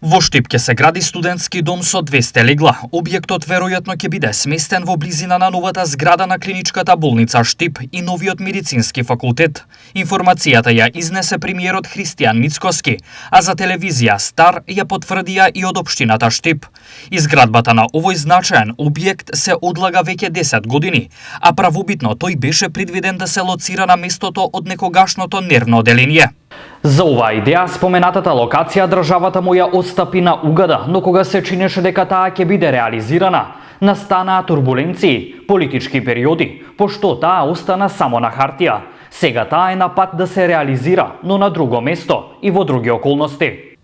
Во Штип ќе се гради студентски дом со 200 легла. Објектот веројатно ќе биде сместен во близина на новата зграда на клиничката болница Штип и новиот медицински факултет. Информацијата ја изнесе премиерот Христијан Мицкоски, а за телевизија Стар ја потврдија и од општината Штип. Изградбата на овој значаен објект се одлага веќе 10 години, а правобитно тој беше предвиден да се лоцира на местото од некогашното нервно оделение. За оваа идеја споменатата локација државата му ја отстапи на угада, но кога се чинеше дека таа ќе биде реализирана, настанаа турбуленции, политички периоди, пошто таа остана само на хартија. Сега таа е на пат да се реализира, но на друго место и во други околности.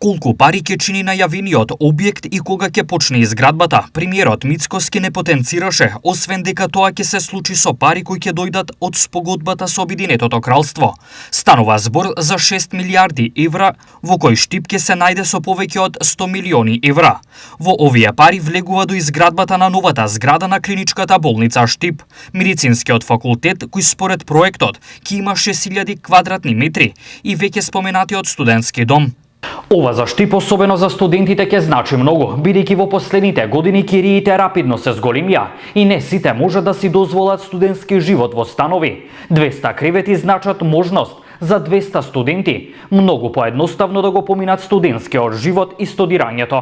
Колку пари ќе чини најавениот објект и кога ќе почне изградбата, премиерот Мицкоски не потенцираше, освен дека тоа ќе се случи со пари кои ќе дојдат од спогодбата со Обединетото кралство. Станува збор за 6 милиарди евра, во кој Штип ќе се најде со повеќе од 100 милиони евра. Во овие пари влегува до изградбата на новата зграда на клиничката болница Штип, медицинскиот факултет кој според проектот ќе има 6000 квадратни метри и веќе споменатиот студентски дом. Ова за Штип, особено за студентите, ќе значи многу, бидејќи во последните години кириите рапидно се зголемија и не сите можат да си дозволат студентски живот во станови. 200 кревети значат можност за 200 студенти многу поедноставно да го поминат студентскиот живот и студирањето.